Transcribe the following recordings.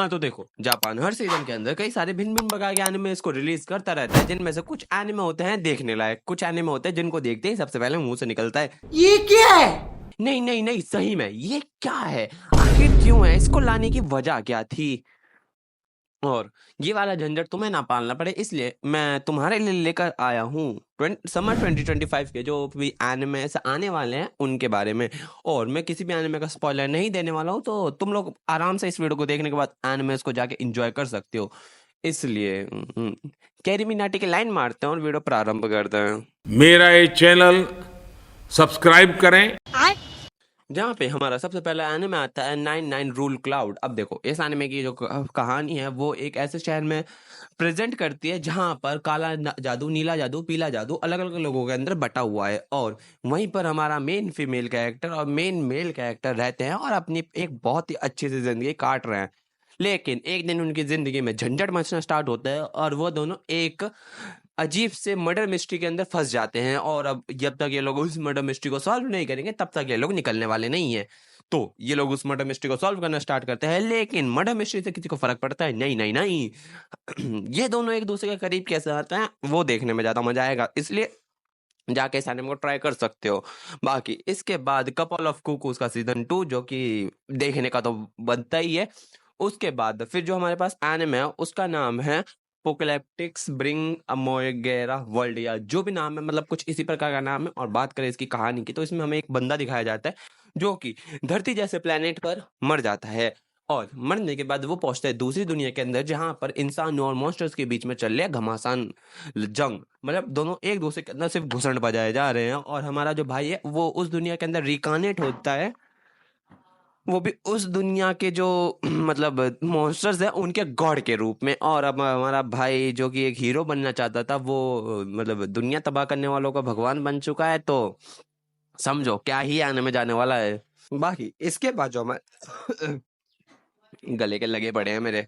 हाँ तो देखो, जापान हर सीजन के अंदर कई सारे भिन्न भिन्न प्रकार के एनिमे इसको रिलीज करता रहता है, जिनमें से कुछ एनिमे होते हैं देखने लायक, कुछ एनिमे होते हैं जिनको देखते ही सबसे पहले मुंह से निकलता है ये क्या है। नहीं नहीं नहीं, सही में ये क्या है, आखिर क्यों है, इसको लाने की वजह क्या थी। और ये वाला झंझट तुम्हें ना पालना पड़े, इसलिए मैं तुम्हारे लिए लेकर आया हूँ समर 2025 के जो भी एनिमे आने वाले हैं उनके बारे में। और मैं किसी भी एनिमे का स्पॉइलर नहीं देने वाला हूँ, तो तुम लोग आराम से इस वीडियो को देखने के बाद एनिमेस को जाके एंजॉय कर सकते हो। इसलिए कैरी मिनाटी की लाइन मारते हैं और वीडियो प्रारंभ करते हैं। मेरा ये चैनल सब्सक्राइब करें, जहाँ पे हमारा सबसे पहला एनिमे आता है 99 रूल क्लाउड। अब देखो, इस एनिमे की जो कहानी है वो एक ऐसे शहर में प्रेजेंट करती है जहाँ पर काला जादू, नीला जादू, पीला जादू अलग अलग लोगों के अंदर बटा हुआ है। और वहीं पर हमारा मेन फीमेल कैरेक्टर और मेन मेल कैरेक्टर रहते हैं और अपनी एक बहुत ही अच्छी सी जिंदगी काट रहे हैं। लेकिन एक दिन उनकी जिंदगी में झंझट मचना स्टार्ट होता है और वो दोनों एक अजीब से मर्डर मिस्ट्री के अंदर फंस जाते हैं। और अब जब तक ये लोग उस मर्डर मिस्ट्री को सॉल्व नहीं करेंगे तब तक ये लोग निकलने वाले नहीं है। तो ये लोग उस मर्डर मिस्ट्री को सॉल्व करना स्टार्ट करते हैं, लेकिन मर्डर मिस्ट्री से किसी को फर्क पड़ता है नहीं नहीं नहीं। ये दोनों एक दूसरे के करीब कैसे आते हैं वो देखने में ज्यादा मजा आएगा, इसलिए जाके इस एनिमे को ट्राई कर सकते हो। बाकी इसके बाद कपल ऑफ कुकूज का सीजन 2 जो कि देखने का तो बनता ही है। उसके बाद फिर जो हमारे पास एनिमे है उसका नाम है पोकेलेप्टिक्स ब्रिंग अमोगेरा वर्ल्ड, या जो भी नाम है, मतलब कुछ इसी प्रकार का नाम है। और बात करें इसकी कहानी की तो इसमें हमें एक बंदा दिखाया जाता है जो कि धरती जैसे प्लेनेट पर मर जाता है और मरने के बाद वो पहुंचता है दूसरी दुनिया के अंदर जहां पर इंसानों और मॉन्स्टर्स के बीच में चल रहा घमासान जंग। मतलब दोनों एक दूसरे के अंदर सिर्फ घुसंड बजाए जा रहे हैं और हमारा जो भाई है वो उस दुनिया के अंदर रिकानेट होता है, वो भी उस दुनिया के जो मतलब मॉन्स्टर्स हैं उनके गॉड के रूप में। और अब हमारा भाई जो कि एक हीरो बनना चाहता था वो मतलब दुनिया तबाह करने वालों का भगवान बन चुका है। तो समझो क्या ही आने में जाने वाला है। बाकी इसके बाद जो हमारे गले के लगे पड़े हैं मेरे।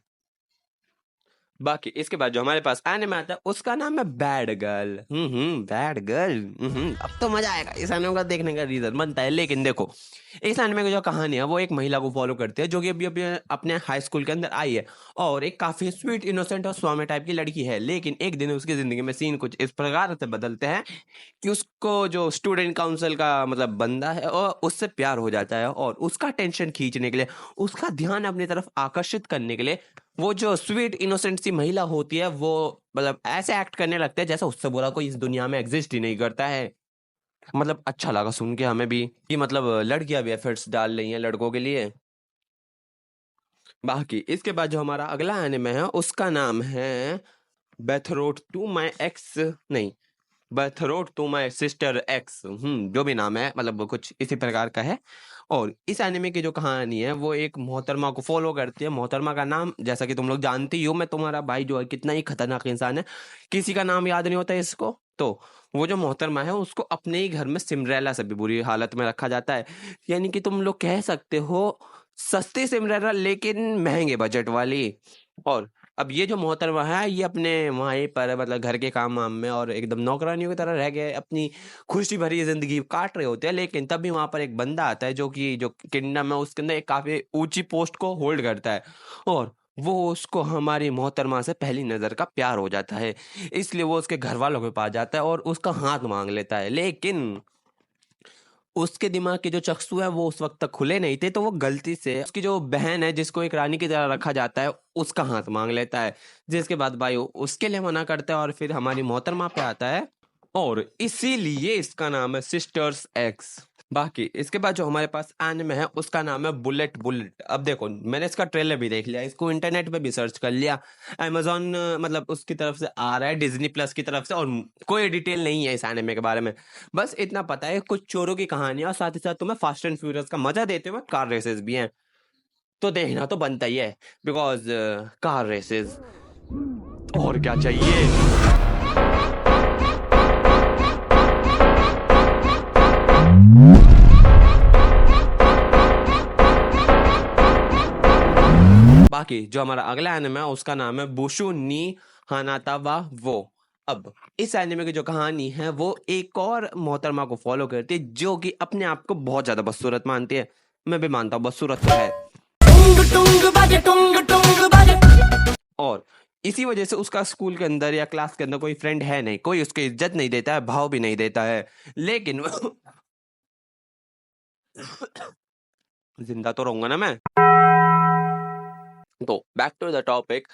बाकी इसके बाद जो हमारे पास एनिमे आता है उसका नाम है बैड गर्ल। Bad girl. अब तो मजा आएगा इस एनिमे का देखने का, रीजन बनता है। लेकिन देखो, इस एनिमे की जो कहानी है वो एक महिला को फॉलो करती है जो कि अभी अभी अपने हाई स्कूल के अंदर आई है और एक काफी स्वीट, इनोसेंट और स्वामी टाइप की लड़की है। लेकिन एक दिन उसकी जिंदगी में सीन कुछ इस प्रकार से बदलते हैं कि उसको जो स्टूडेंट काउंसिल का मतलब बंदा है और उससे प्यार हो जाता है। और उसका टेंशन खींचने के लिए, उसका ध्यान अपनी तरफ आकर्षित करने के लिए वो जो स्वीट इनोसेंट सी महिला होती है वो मतलब ऐसे एक्ट करने लगते हैं जैसे उससे बुरा कोई इस दुनिया में एग्जिस्ट ही नहीं करता है। मतलब अच्छा लगा सुन के हमें भी कि मतलब लड़कियां भी एफर्ट्स डाल रही हैं लड़कों के लिए। बाकी इसके बाद जो हमारा अगला एनिमे है उसका नाम है बेथरोट टू माई एक्स, नहीं, बर्थरोड टू माई सिस्टर एक्स। जो भी नाम है मतलब वो कुछ इसी प्रकार का है। और इस एनिमे की जो कहानी है वो एक मोहतरमा को फॉलो करती है। मोहतरमा का नाम जैसा कि तुम लोग जानते ही हो, मैं तुम्हारा भाई जो है कितना ही खतरनाक इंसान है, किसी का नाम याद नहीं होता है इसको। तो वो जो मोहतरमा है उसको अपने ही घर में सिमरेला से भी बुरी हालत में रखा जाता है, यानी कि तुम लोग कह सकते हो सस्ती सिमरेला लेकिन महंगे बजट वाली। और अब ये जो मोहतरमा है ये अपने वहीं पर मतलब घर के काम वाम में और एकदम नौकरानियों की तरह रह गए अपनी खुशी भरी जिंदगी काट रहे होते हैं। लेकिन तभी वहां पर एक बंदा आता है जो कि जो किंगडम है उसके अंदर एक काफी ऊंची पोस्ट को होल्ड करता है और वो उसको हमारी मोहतरमा से पहली नजर का प्यार हो जाता है। इसलिए वो उसके घर वालों के पास जाता है और उसका हाथ मांग लेता है। लेकिन उसके दिमाग के जो चक्षु है वो उस वक्त तक खुले नहीं थे, तो वो गलती से उसकी जो बहन है जिसको एक रानी की तरह रखा जाता है उसका हाथ मांग लेता है। जिसके बाद भाई वो उसके लिए मना करता है और फिर हमारी मोहतरमा पे आता है और इसीलिए इसका नाम है सिस्टर्स एक्स। बाकी इसके बाद जो हमारे पास एनिमे है उसका नाम है बुलेट बुलेट। अब देखो, मैंने इसका ट्रेलर भी देख लिया, इसको इंटरनेट पे भी सर्च कर लिया, अमेजोन मतलब उसकी तरफ से आ रहा है, डिज्नी प्लस की तरफ से, और कोई डिटेल नहीं है इस एनिमे के बारे में। बस इतना पता है कुछ चोरों की कहानी और साथ ही साथ तुम्हें फास्ट एंड फ्यूरियस का मजा देते हुए कार रेसेस भी हैं। तो देखना तो बनता ही है बिकॉज कार रेसेस, और क्या चाहिए। बाकी जो हमारा अगला एनिमे है उसका नाम है बुशु नी हानाता वा वो। अब इस एनिमे की जो कहानी है वो एक और मोहतरमा को फॉलो करती है जो कि अपने आप को बहुत ज्यादा बदसूरत मानती है। मैं भी मानता हूँ बदसूरत तो है। और इसी वजह से उसका स्कूल के अंदर या क्लास के अंदर कोई फ्रेंड है नहीं, कोई उसकी इज्जत नहीं देता है, भाव भी नहीं देता है। लेकिन जिंदा तो रहूंगा ना मैं। तो बैक टू द टॉपिक।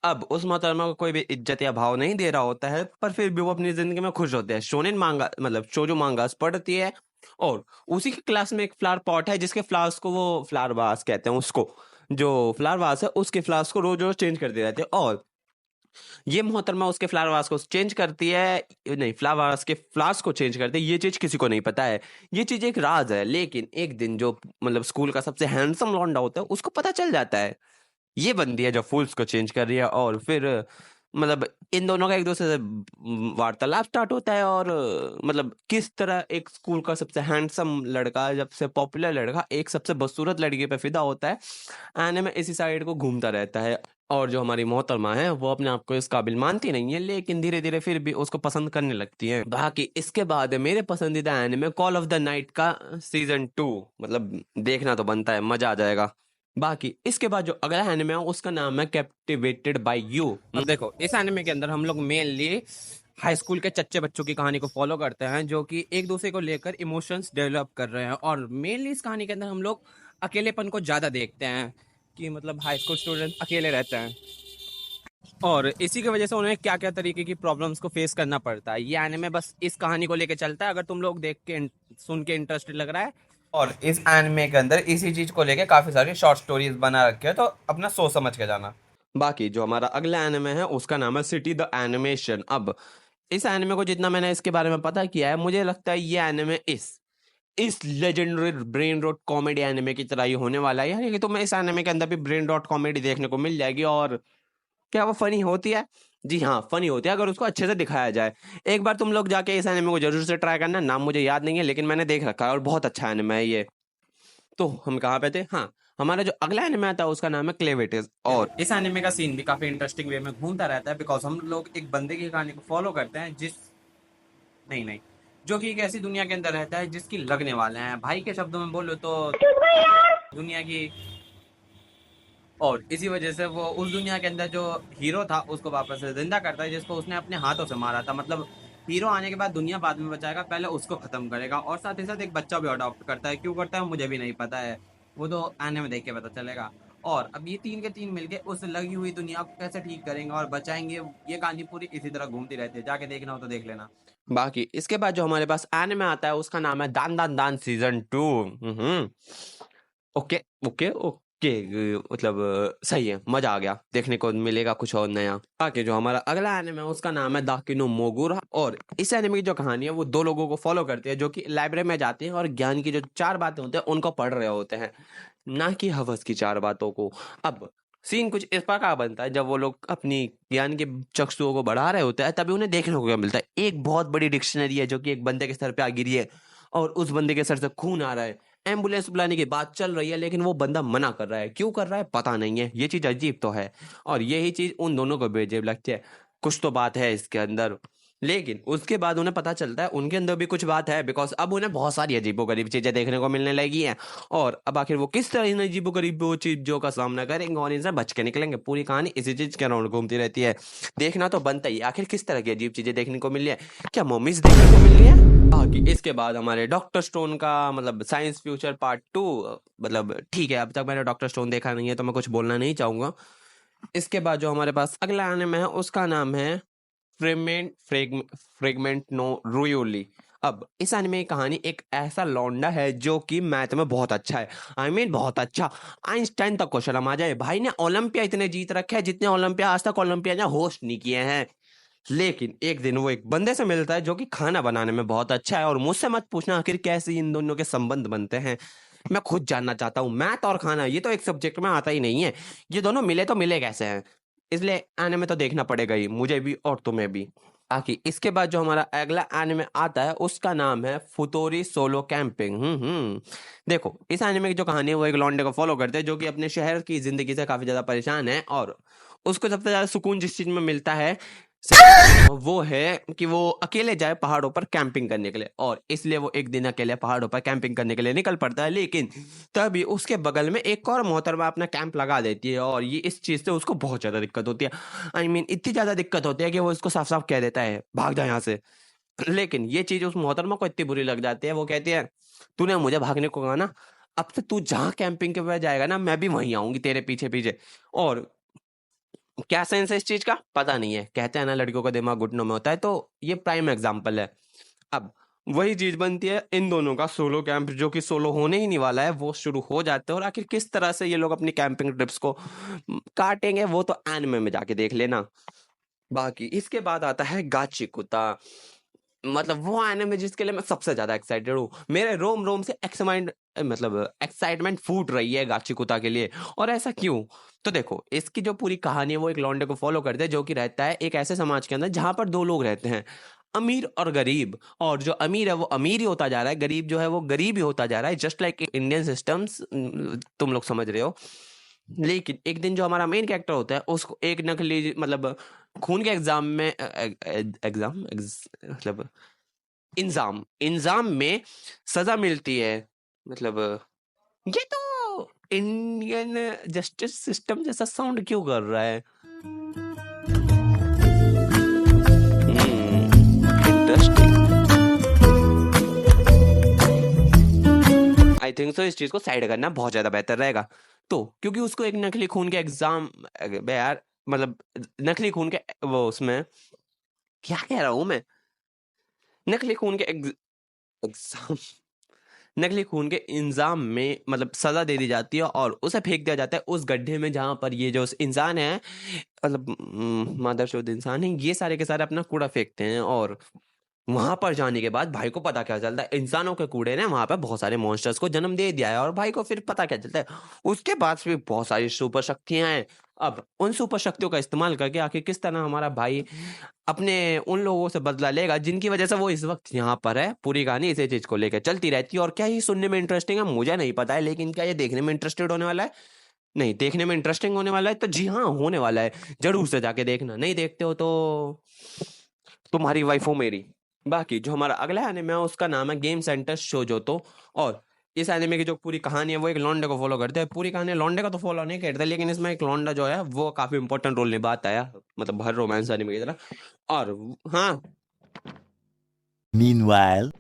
अब उस मोहतरमा को कोई भी इज्जत या भाव नहीं दे रहा होता है, पर फिर भी वो अपनी जिंदगी में खुश होते हैं। शोनेन मांगा मतलब शोजो मांगास पढ़ती है, और उसी की क्लास में एक फ्लावर पॉट है जिसके फ्लावर्स को वो फ्लावर वास कहते हैं उसको। जो फ्लावर वास है उसके फ्लावर्स को रोज रोज चेंज करते रहते हैं, और ये मोहतरमा उसके फ्लावर वास को चेंज करती है, नहीं फ्लावर वास के फ्लावर्स को चेंज करती है। ये चीज किसी को नहीं पता है, ये चीज एक राज है। लेकिन एक दिन जो मतलब स्कूल का सबसे हैंडसम लौंडा होता है उसको पता चल जाता है ये बंदी है जो फूल्स को चेंज कर रही है। और फिर मतलब इन दोनों का एक दूसरे से वार्तालाप स्टार्ट होता है, और मतलब किस तरह एक स्कूल का सबसे हैंडसम लड़का, जब से पॉपुलर लड़का एक सबसे बदसूरत लड़की पे फिदा होता है, आने में इसी साइड को घूमता रहता है। और जो हमारी मोहतरमा है वो अपने आप को इस काबिल मानती नहीं है, लेकिन धीरे धीरे फिर भी उसको पसंद करने लगती है। बाकी इसके बाद है मेरे पसंदीदा anime call of the night का सीजन 2। मतलब देखना तो बनता है, मजा आ जाएगा। बाकी इसके बाद जो अगला एनिमे है उसका नाम है कैप्टिवेटेड बाय यू। अब देखो इस एनिमे के अंदर हम लोग मेनली हाई स्कूल के चच्चे बच्चों की कहानी को फॉलो करते हैं, जो कि एक दूसरे को लेकर इमोशंस डेवलप कर रहे हैं। और मेनली इस कहानी के अंदर हम लोग अकेलेपन को ज़्यादा देखते हैं, कि मतलब हाई स्कूल स्टूडेंट अकेले रहते हैं, और इसी की वजह से उन्हें क्या क्या तरीके की प्रॉब्लम्स को फेस करना पड़ता है। ये एनिमे बस इस कहानी को लेकर चलता है। अगर तुम लोग देख के सुन के इंटरेस्टेड लग रहा है, और इस एनिमे के अंदर इसी चीज को लेके काफी सारी शॉर्ट स्टोरीज बना रखी है, तो अपना सोच समझ के जाना। बाकी जो हमारा अगला एनिमे है उसका नाम है सिटी द एनिमेशन। अब इस एनिमे को जितना मैंने इसके बारे में पता किया है, मुझे लगता है ये एनिमे इस legendary brain rot comedy anime की तरह ही होने वाला है। यानी कि तुम्हें इस एनिमे के अंदर भी ब्रेन रॉट कॉमेडी देखने को मिल जाएगी। और क्या वो फनी होती है? जी हाँ, फनी होती है अगर उसको अच्छे से दिखाया जाए। एक बार तुम लोग जाके इस एनिमे को जरूर से ट्राई करना। नाम मुझे याद नहीं है, लेकिन मैंने देख रखा है और बहुत अच्छा एनिमे है ये। तो हम कहाँ पे थे? हाँ, हमारा जो अगला एनिमे आता है उसका नाम है क्लेवेटिस। और इस एनिमे का सीन भी काफी इंटरेस्टिंग वे में घूमता रहता है, बिकॉज हम लोग एक बंदे की कहानी को फॉलो करते हैं नहीं नहीं, जो कि एक ऐसी दुनिया के अंदर रहता है जिसकी लगने वाले हैं। भाई के शब्दों में बोलो तो दुनिया की। और इसी वजह से वो उस दुनिया के अंदर जो हीरो था उसको वापस से जिंदा करता है, जिसको उसने अपने हाथों से मारा था। मतलब हीरो आने के बाद दुनिया बाद में बचाएगा, पहले उसको खत्म करेगा। और साथ ही साथ एक बच्चा भी अडॉप्ट करता है। क्यों करता है मुझे भी नहीं पता है, वो तो आने में देख के पता चलेगा। और अब ये तीन के तीन मिलके उस लगी हुई दुनिया को कैसे ठीक करेंगे और बचाएंगे, ये कहानी पूरी इसी तरह घूमती रहती है। जाके देखना हो तो देख लेना। बाकी इसके बाद जो हमारे पास एनिमे आता है उसका नाम है दान दान दान सीजन 2। ओके ओके ओके, मतलब सही है, मजा आ गया, देखने को मिलेगा कुछ और नया। बाकी जो हमारा अगला एनिमे है उसका नाम है दाकिनो मोगुरा। और इस एनिमे की जो कहानी है वो दो लोगों को फॉलो करती है, जो कि लाइब्रेरी में जाते हैं और ज्ञान की जो 4 बातें होती हैं उनको पढ़ रहे होते हैं, ना कि हवस की 4 बातों को। अब सीन कुछ इस प्रकार बनता है, जब वो लोग अपनी ज्ञान के चक्षुओं को बढ़ा रहे होते हैं तभी उन्हें देखने को क्या मिलता है, एक बहुत बड़ी डिक्शनरी है जो कि एक बंदे के सर पे आ गिरी है, और उस बंदे के सर से खून आ रहा है। एम्बुलेंस बुलाने की बात चल रही है, लेकिन वो बंदा मना कर रहा है। क्यों कर रहा है पता नहीं है, ये चीज अजीब तो है। और यही चीज उन दोनों को बेअजीब लगती है, कुछ तो बात है इसके अंदर। लेकिन उसके बाद उन्हें पता चलता है उनके अंदर भी कुछ बात है, बिकॉज अब उन्हें बहुत सारी अजीबोगरीब चीजें देखने को मिलने लगी हैं। और अब आखिर वो किस तरह इन अजीबोगरीब चीजों का सामना करेंगे और इनसे बच के निकलेंगे, पूरी कहानी इसी चीज के अराउंड घूमती रहती है। देखना तो बनता ही है, आखिर किस तरह की अजीब चीजें देखने को मिल रही है, क्या मम्मीज देखने को मिल रही है। बाकी इसके बाद हमारे डॉक्टर स्टोन का मतलब साइंस फ्यूचर पार्ट 2। मतलब ठीक है, अब तक मैंने डॉक्टर स्टोन देखा नहीं है तो मैं कुछ बोलना नहीं चाहूंगा। इसके बाद जो हमारे पास अगला एनिमे है उसका नाम है फ्रेगमेंट नो रुयोली। अब इस एनिमे की कहानी एक ऐसा लौंडा है जो कि मैथ में बहुत अच्छा है, बहुत अच्छा। आइंस्टाइन तक को शर्म आ जाए, भाई ने ओलंपिया इतने जीत रखे हैं जितने ओलंपिया आज तक ओलंपिया ने होस्ट नहीं किए हैं। लेकिन एक दिन वो एक बंदे से मिलता है जो कि खाना बनाने में बहुत अच्छा है, और मुझसे मत पूछना आखिर कैसे इन दोनों के संबंध बनते हैं, मैं खुद जानना चाहता हूँ। मैथ और खाना ये तो एक सब्जेक्ट में आता ही नहीं है, ये दोनों मिले तो मिले कैसे हैं। इसलिए एनिमे तो देखना पड़ेगा ही, मुझे भी और तुम्हें भी। बाकी इसके बाद जो हमारा अगला एनिमे आता है उसका नाम है फुतोरी सोलो कैंपिंग। देखो इस एनिमे की जो कहानी है वो एक लौंडे को फॉलो करते हैं जो कि अपने शहर की जिंदगी से काफी ज्यादा परेशान है, और उसको सबसे ज्यादा सुकून जिस चीज में मिलता है वो है कि वो अकेले जाए पहाड़ों पर कैंपिंग करने के लिए, और इसलिए वो एक दिन अकेले पहाड़ों पर कैंपिंग करने के लिए निकल पड़ता है। लेकिन तभी उसके बगल में एक और मोहतरमा अपना कैंप लगा देती है, और ये इस चीज से उसको बहुत ज्यादा दिक्कत होती है। आई मीन इतनी ज्यादा दिक्कत होती है कि वो इसको साफ साफ कह देता है भाग जा यहाँ से। लेकिन ये चीज उस मोहतरमा को इतनी बुरी लग जाती है, वो कहती है तूने मुझे भागने को कहा ना, अब से तू जहाँ कैंपिंग के पे जाएगा ना, मैं भी वहीं आऊंगी तेरे पीछे पीछे। और क्या सेंस है इस चीज का पता नहीं है, कहते हैं ना लड़कियों का दिमाग घुटनों में होता है, तो ये प्राइम एग्जांपल है। अब वही चीज बनती है, इन दोनों का सोलो कैंप जो कि सोलो होने ही नहीं वाला है वो शुरू हो जाता है। और आखिर किस तरह से ये लोग अपनी कैंपिंग ट्रिप्स को काटेंगे वो तो एनिमे में जाके देख लेना। बाकी इसके बाद आता है गाचिकुता, मतलब वो एनिमे जिसके लिए मैं सबसे ज्यादा एक्साइटेड हूँ। मेरे रोम रोम से एक्साइटमेंट फूट रही है गाचिकुता के लिए। और ऐसा क्यों? तो देखो, इसकी जो पूरी कहानी है वो एक लौंडे को फॉलो करते हैं जो कि रहता है एक ऐसे समाज के अंदर जहां पर दो लोग रहते हैं, अमीर और गरीब। और जो अमीर है वो अमीर ही होता जा रहा है, गरीब जो है वो गरीब ही होता जा रहा है, जस्ट लाइक इंडियन सिस्टम्स, तुम लोग समझ रहे हो। लेकिन एक दिन जो हमारा मेन कैरेक्टर होता है उसको एक नकली मतलब खून के एग्जाम में मतलब इंजाम इंजाम में सजा मिलती है। मतलब ये तो इंडियन जस्टिस सिस्टम जैसा साउंड क्यों कर रहा है? इंटरेस्टिंग। आई थिंक सो इस चीज को साइड करना बहुत ज्यादा बेहतर रहेगा। तो क्योंकि उसको एक नकली खून के एग्जाम, यार मतलब नकली खून के वो उसमें क्या कह रहा हूं मैं, नकली खून के एग्जाम नकली खून के इंजाम में मतलब सजा दे दी जाती है और उसे फेंक दिया जाता है उस गड्ढे में जहां पर ये जो इंसान है, मतलब मादरचोद इंसान है, ये सारे के सारे अपना कूड़ा फेंकते हैं। और वहां पर जाने के बाद भाई को पता क्या चलता है, इंसानों के कूड़े ने वहां पर बहुत सारे मॉन्स्टर्स को जन्म दे दिया है। और भाई को फिर पता क्या चलता है, उसके बाद भी बहुत सारी सुपर शक्तियां हैं। अब उन सुपर शक्तियों का इस्तेमाल करके आखिर किस तरह हमारा भाई अपने उन लोगों से बदला लेगा जिनकी वजह से वो इस वक्त यहाँ पर है। पूरी कहानी इसी चीज को लेकर चलती रहती है। और क्या ये सुनने में इंटरेस्टिंग है मुझे नहीं पता है, लेकिन क्या ये देखने में इंटरेस्टेड होने वाला है? नहीं, देखने में इंटरेस्टिंग होने वाला है तो जी हाँ होने वाला है। जरूर से जाके देखना, नहीं देखते हो तो तुम्हारी वाइफ हो मेरी। बाकी जो हमारा अगला एनिमे है उसका नाम है गेम सेंटर शोजोतो। और इस एनिमे की जो पूरी कहानी है वो एक लौंडे को फॉलो करते हैं। पूरी कहानी लौंडे का तो फॉलो नहीं करते, लेकिन इसमें एक लौंडा जो है वो काफी इंपॉर्टेंट रोल निभाता है, मतलब हर रोमांस एनिमे की तरह। और हाँ, Meanwhile,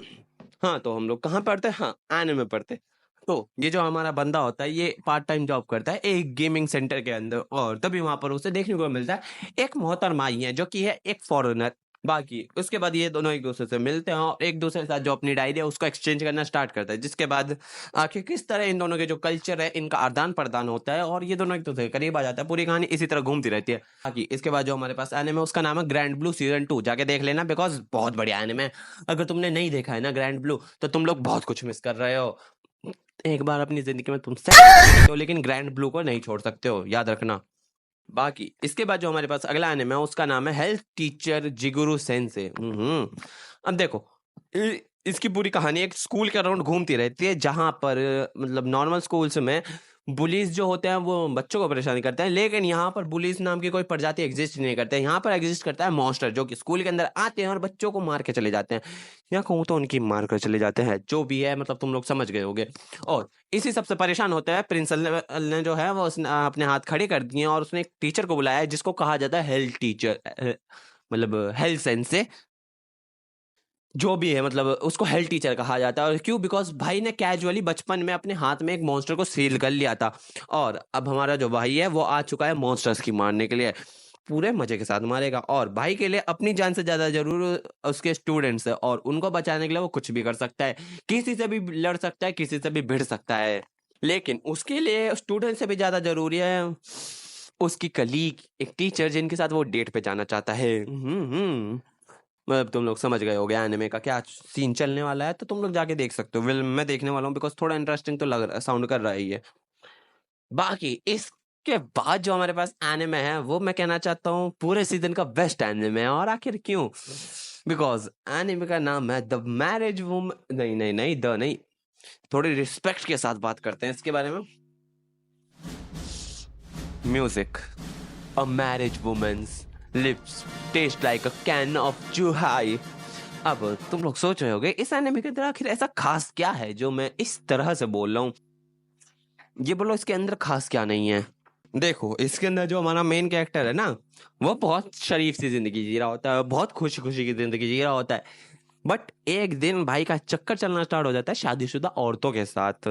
हाँ तो हम लोग कहाँ पढ़ते हैं? हाँ, एनिमे पढ़ते हैं। तो ये जो हमारा बंदा होता है ये पार्ट टाइम जॉब करता है एक गेमिंग सेंटर के अंदर, और तभी वहां पर उसे देखने को मिलता है एक मोहतरमा ही है जो कि है एक फॉरेनर। बाकी उसके बाद ये दोनों एक दूसरे से मिलते हैं और एक दूसरे के साथ जो अपनी डायरी है उसको एक्सचेंज करना स्टार्ट करता है, जिसके बाद आखिर किस तरह इन दोनों के जो कल्चर है इनका आदान प्रदान होता है और ये दोनों एक दूसरे के करीब आ जाता है। पूरी कहानी इसी तरह घूमती रहती है। बाकी इसके बाद जो हमारे पास एनिमे है उसका नाम है ग्रैंड ब्लू सीजन 2, जाके देख लेना बिकॉज बहुत बढ़िया एनिमे है। अगर तुमने नहीं देखा है ना ग्रैंड ब्लू, तो तुम लोग बहुत कुछ मिस कर रहे हो। एक बार अपनी जिंदगी में तुम सकते हो लेकिन ग्रैंड ब्लू को नहीं छोड़ सकते हो, याद रखना। बाकी इसके बाद जो हमारे पास अगला एनिमे है उसका नाम है हेल्थ टीचर जिगुरु सेंसे। अब देखो, इसकी पूरी कहानी एक स्कूल के अराउंड घूमती रहती है जहां पर मतलब नॉर्मल स्कूल्स में बुलीज जो होते हैं वो बच्चों को परेशान करते हैं, लेकिन यहाँ पर बुलीज नाम की कोई प्रजाति एग्जिस्ट नहीं करते। यहाँ पर एग्जिस्ट करता है मॉन्स्टर जो कि स्कूल के अंदर आते हैं और बच्चों को मार के चले जाते हैं, या कहूँ तो उनकी मार कर चले जाते हैं, जो भी है मतलब तुम लोग समझ गए होगे। और इसी सबसे परेशान होता है प्रिंसिपल ने जो है वो उसने अपने हाथ खड़े कर दिए और उसने एक टीचर को बुलाया है जिसको कहा जाता है हेल्थ टीचर, मतलब हेल्थ सेंसे, जो भी है मतलब उसको हेल्थ टीचर कहा जाता है। और क्यों? बिकॉज भाई ने कैजुअली बचपन में अपने हाथ में एक मॉन्स्टर को सील कर लिया था, और अब हमारा जो भाई है वो आ चुका है मॉन्स्टर्स की मारने के लिए, पूरे मजे के साथ मारेगा। और भाई के लिए अपनी जान से ज्यादा जरूर उसके स्टूडेंट्स है, और उनको बचाने के लिए वो कुछ भी कर सकता है, किसी से भी लड़ सकता है, किसी से भी भिड़ सकता है। लेकिन उसके लिए स्टूडेंट से भी ज्यादा जरूरी है उसकी कलीग, एक टीचर जिनके साथ वो डेट पे जाना चाहता है। मतलब तुम लोग समझ गए होगे एनिमे का क्या सीन चलने वाला है, तो तुम लोग जाके देख सकते हो। विल मैं देखने वाला हूँ बिकॉज थोड़ा इंटरेस्टिंग तो लग रहा साउंड कर रहा है ये। बाकी इसके बाद जो हमारे पास एनिमे है वो मैं कहना चाहता हूँ पूरे सीजन का बेस्ट एनिमे है। और आखिर क्यों? बिकॉज एनिमे का नाम है द मैरिज वुमन, नहीं नहीं नहीं द नहीं, थोड़ी रिस्पेक्ट के साथ बात करते हैं इसके बारे में। Music, a marriage women's lips taste like a can of चूहाई। अब तुम लोग सोच रहे होगे इस एनिमे के अंदर आखिर ऐसा खास क्या है जो मैं इस तरह से बोल रहा हूँ। ये बोलो इसके अंदर खास क्या नहीं है। देखो इसके अंदर जो हमारा मेन कैरेक्टर है ना, वो बहुत शरीफ सी जिंदगी जी रहा होता है, बहुत खुशी खुशी की जिंदगी जी रहा होता है। बट एक दिन भाई का चक्कर चलना स्टार्ट हो जाता है शादीशुदा औरतों के साथ।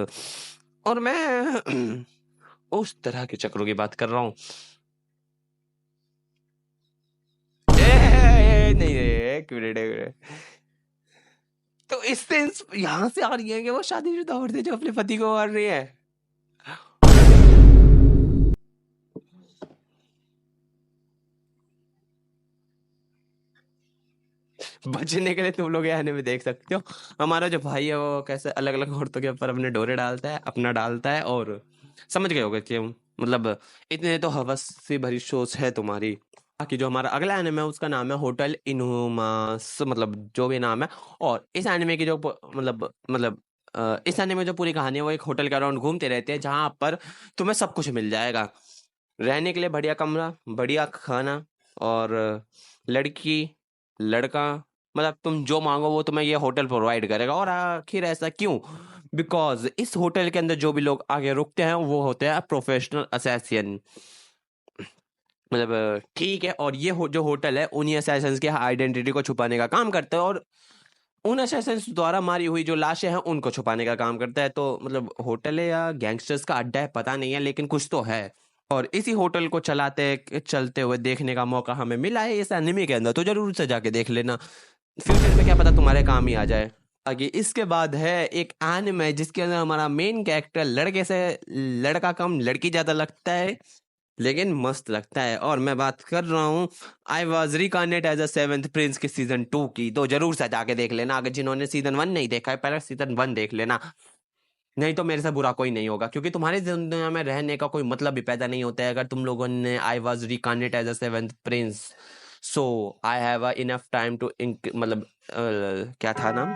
और मैं उस तरह के चक्रों की बात कर रहा हूँ। नहीं नहीं, एक मिनट। तो इससे यहाँ से आ रही है कि वो शादीशुदा औरतें जो अपने पति को मार रही है। बचने के लिए तुम लोग आने में देख सकते हो हमारा जो भाई है वो कैसे अलग अलग औरतों के ऊपर अपने डोरे डालता है, अपना डालता है। और समझ गए होगे कि मतलब इतने तो हवस से भरी सोच है तुम्हारी। बाकी जो हमारा अगला एनिमे है उसका नाम है होटल इनहुमास, मतलब जो भी नाम है। और इस एनिमे की जो इस एनिमे में जो पूरी कहानी है वो एक होटल के अराउंड घूमते रहते हैं जहां पर तुम्हें सब कुछ मिल जाएगा। रहने के लिए बढ़िया कमरा, बढ़िया खाना, और लड़की लड़का, मतलब तुम जो मांगो वो तुम्हें ये होटल प्रोवाइड करेगा। और आखिर ऐसा क्यों? बिकॉज इस होटल के अंदर जो भी लोग आगे रुकते हैं वो होते हैं प्रोफेशनल असैसिन। मतलब ठीक है, और ये जो होटल है उन्हीं असैसिन्स की आइडेंटिटी को छुपाने का काम करता है, और उन असैसिन्स द्वारा मारी हुई जो लाशें हैं उनको छुपाने का काम करता है। तो मतलब होटल है या गैंगस्टर्स का अड्डा है पता नहीं है, लेकिन कुछ तो है। और इसी होटल को चलते हुए देखने का मौका हमें मिला है इस एनिमे के अंदर, तो जरूर से जाके देख लेना। फ्यूचर में क्या पता तुम्हारे काम ही आ जाए। आगे इसके बाद है एक एनिमे जिसके अंदर हमारा मेन कैरेक्टर लड़के से लड़का कम लड़की ज्यादा लगता है, लेकिन मस्त लगता है। और मैं बात कर रहा हूँ I was recorded as a seventh prince के सीजन 2 की। तो जरूर से जाके देख लेना अगर जिन्होंने सीजन 1 नहीं देखा है, पहले सीजन 1 देख लेना। नहीं तो मेरे से बुरा कोई नहीं होगा, क्योंकि तुम्हारी दुनिया में रहने का कोई मतलब भी पैदा नहीं होता है अगर तुम लोगों ने I was recorded as a seventh prince. So I have enough time to मतलब क्या था नाम,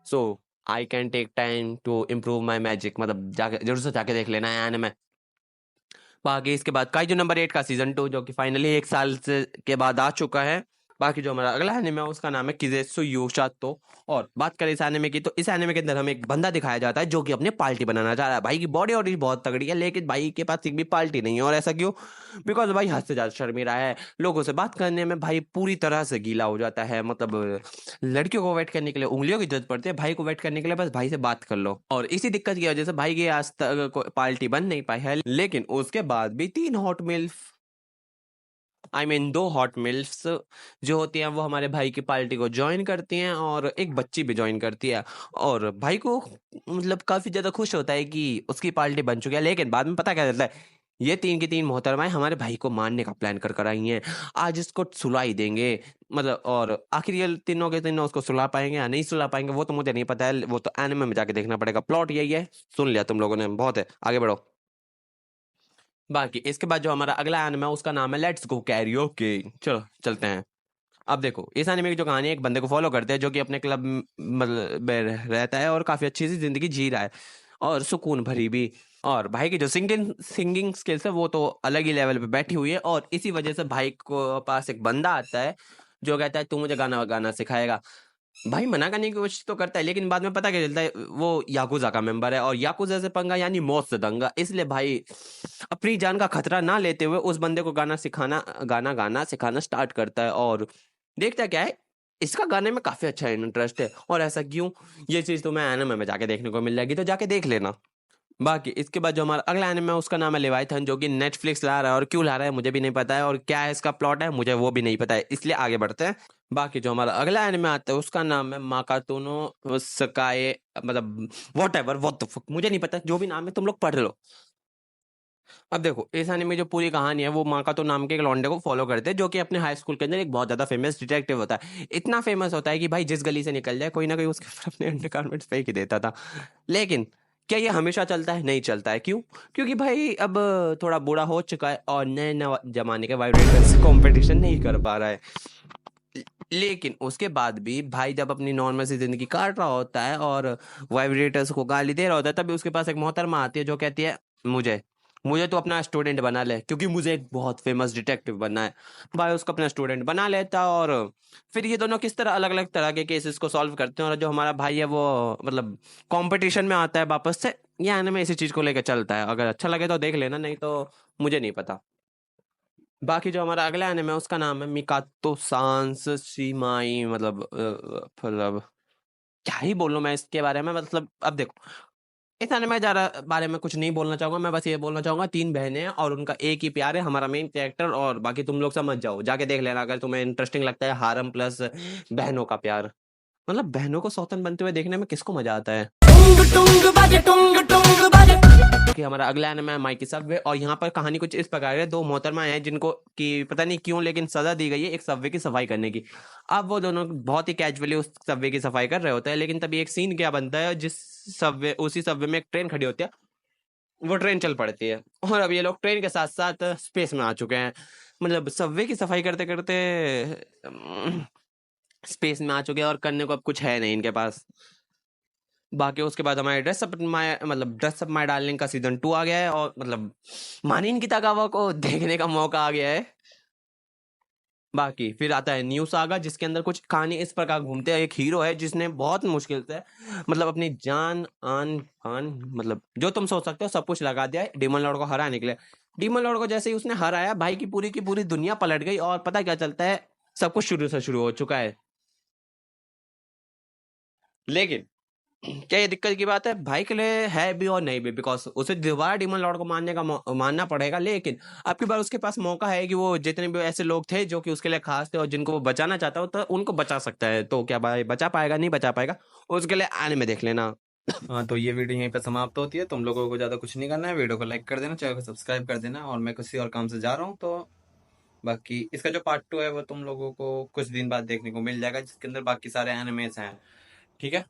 so I can take time to improve my magic. मतलब जाके जरूर से जाके देख लेना है एनिमे। बाकी इसके बाद काइजू नंबर 8 का सीजन 2 जो कि फाइनली एक साल से के बाद आ चुका है। बाकी जो हमारा अगला एनिमे है उसका नाम है किजेत्सु यूसातो। और बात करें इस एनिमे की, तो इस एनिमे के अंदर हमें एक बंदा दिखाया जाता है जो कि अपने पार्टी बनाना चाह रहा है। भाई की बॉडी और बहुत तगड़ी है, लेकिन भाई के पास एक भी पार्टी नहीं है। और ऐसा क्यों? बिकॉज भाई हद से ज्यादा शर्मिला है, लोगों से बात करने में भाई पूरी तरह से गीला हो जाता है। मतलब लड़कियों को वेट करने के लिए उंगलियों की जरूरत पड़ती है, भाई को वेट करने के लिए बस भाई से बात कर लो। और इसी दिक्कत की वजह से भाई की आज तक पार्टी बन नहीं पाई है। लेकिन उसके बाद भी 3 हॉट मिल्फ, दो हॉट मिल्फ्स जो होती हैं वो हमारे भाई की पार्टी को ज्वाइन करती हैं, और एक बच्ची भी ज्वाइन करती है। और भाई को मतलब काफी ज्यादा खुश होता है कि उसकी पार्टी बन चुकी है। लेकिन बाद में पता क्या चलता है, ये 3 की 3 मोहतरमाएं हमारे भाई को मारने का प्लान कर आई हैं। आज इसको सुला ही देंगे। मतलब और आखिर ये तीनों के तीनों उसको सुला पाएंगे या नहीं सुला पाएंगे वो तो मुझे नहीं पता है, वो तो एनिमे में जाके देखना पड़ेगा। प्लॉट यही है, सुन लिया तुम लोगों ने, बहुत है, आगे बढ़ो। बाकी इसके बाद जो हमारा अगला एनिमे है उसका नाम है लेट्स गो कैरियोके। चलो चलते हैं। अब देखो इस एनिमे की जो कहानी है, एक बंदे को फॉलो करते हैं जो कि अपने क्लब मतलब में रहता है और काफी अच्छी सी जिंदगी जी रहा है, और सुकून भरी भी। और भाई की जो सिंगिंग सिंगिंग स्किल्स है वो तो अलग ही लेवल पे बैठी हुई है। और इसी वजह से भाई को पास एक बंदा आता है जो कहता है तू मुझे गाना गाना सिखाएगा। भाई मना करने की कोशिश तो करता है, लेकिन बाद में पता क्या चलता है वो याकुजा का मेंबर है, और याकुजा से पंगा यानी मौत से दंगा। इसलिए भाई अपनी जान का खतरा ना लेते हुए उस बंदे को गाना गाना सिखाना स्टार्ट करता है। और देखता क्या है, इसका गाने में काफी अच्छा इंटरेस्ट है। और ऐसा क्यों, ये चीज तुम्हें एनिमे में जाके देखने को मिल जाएगी, तो जाके देख लेना। बाकी इसके बाद जो हमारा अगला एनिमे है उसका नाम है लेवाइथन, जो कि नेटफ्लिक्स ला रहा है। और क्यों ला रहा है मुझे भी नहीं पता है, और क्या है इसका प्लॉट है मुझे वो भी नहीं पता है, इसलिए आगे बढ़ते हैं। बाकी जो हमारा अगला एनिमे आता है उसका नाम है माकातोनो सकाए, मतलब what ever what the fuck, मुझे नहीं पता, जो भी नाम है तुम लोग पढ़ लो। अब देखो इस एनिमे में जो पूरी कहानी है वो माकातो नाम के एक लौंडे को फॉलो करते हैं जो कि अपने हाई स्कूल के अंदर एक बहुत ज्यादा फेमस डिटेक्टिव होता है। इतना फेमस होता है कि भाई जिस गली से निकल जाए कोई ना कोई उसके ऊपर अपने अंडरगारमेंट्स फेंक ही देता था। लेकिन क्या ये हमेशा चलता है? नहीं चलता है। क्यों? क्योंकि भाई अब थोड़ा बूढ़ा हो चुका है और नए नए जमाने के वाइब्रेटर से कॉम्पिटिशन नहीं कर पा रहा है। लेकिन उसके बाद भी भाई जब अपनी नॉर्मल सी जिंदगी काट रहा होता है और वाइब्रेटर्स को गाली दे रहा होता है, तभी उसके पास एक मोहतरमा आती है जो कहती है मुझे मुझे तो अपना स्टूडेंट बना ले, क्योंकि मुझे एक बहुत फेमस डिटेक्टिव बनना है। भाई उसको अपना स्टूडेंट बना लेता, और फिर ये दोनों किस तरह अलग अलग तरह के केसेस को सॉल्व करते हैं, और जो हमारा भाई है वो मतलब कंपटीशन में आता है वापस से। ये एनिमे इसी चीज को लेकर चलता है, अगर अच्छा लगे तो देख लेना, नहीं तो मुझे नहीं पता। बाकी जो हमारा अगला एनिमे है उसका नाम है मिकातो सांस शिमाई, मतलब क्या ही बोलूं मैं इसके बारे में। मतलब अब देखो, इस एनिमे ज़्यादा बारे में कुछ नहीं बोलना चाहूंगा, मैं बस ये बोलना चाहूंगा, 3 बहनें हैं और उनका एक ही प्यार है, हमारा मेन कैरेक्टर। और बाकी तुम लोग समझ जाओ, जाके देख लेना अगर तुम्हें इंटरेस्टिंग लगता है हारम प्लस बहनों का प्यार। मतलब बहनों को सौतन बनते हुए देखने में किसको मजा आता है। कि हमारा अगला एनिमे है माइकी सबवे, और यहाँ पर कहानी कुछ इस प्रकार है। दो मोहतरमा हैं जिनको कि पता नहीं क्यों लेकिन सजा दी गई है एक सबवे की सफाई करने की। अब वो दोनों बहुत ही कैजुअली उस सबवे की सफाई कर रहे होते हैं, लेकिन तभी एक सीन क्या बनता है, जिस सबवे उसी सबवे में एक ट्रेन खड़ी होती है, वो ट्रेन चल पड़ती है, और अब ये लोग ट्रेन के साथ साथ स्पेस में आ चुके हैं। मतलब सबवे की सफाई करते करते स्पेस में आ चुके हैं, और करने को अब कुछ है नहीं इनके पास। बाकी उसके बाद हमारे ड्रेस अप माय डार्लिंग का सीजन 2 आ गया है, और मतलब मानिन कितागावा को देखने का मौका आ गया है। बाकी फिर आता है न्यू सागा, जिसके अंदर कुछ कहानी इस प्रकार घूमते हैं। एक हीरो है जिसने बहुत मुश्किल से मतलब अपनी जान आन फान, मतलब जो तुम सोच सकते हो सब कुछ लगा दिया है डीमन लॉर्ड को हराने के लिए। डीमन लॉर्ड को जैसे ही उसने हराया, भाई की पूरी दुनिया पलट गई, और पता क्या चलता है, सब कुछ शुरू से शुरू हो चुका है। लेकिन क्या ये दिक्कत की बात है, भाई के लिए है भी और नहीं भी, बिकॉज उसे दोबारा डीमन लॉर्ड को मानना पड़ेगा। लेकिन अब की बार उसके पास मौका है कि वो जितने भी ऐसे लोग थे जो कि उसके लिए खास थे और जिनको वो बचाना चाहता हो, तो उनको बचा सकता है। तो क्या भाई बचा पाएगा, नहीं बचा पाएगा, उसके लिए आने में देख लेना। हाँ, तो ये वीडियो यहीं पे समाप्त होती है। तुम लोगों को ज़्यादा कुछ नहीं करना है, वीडियो को लाइक कर देना, चैनल को सब्सक्राइब कर देना, और मैं किसी और काम से जा रहा हूँ। तो बाकी इसका जो पार्ट 2 है वो तुम लोगों को कुछ दिन बाद देखने को मिल जाएगा, जिसके अंदर बाकी सारे एनिमेस हैं। ठीक है।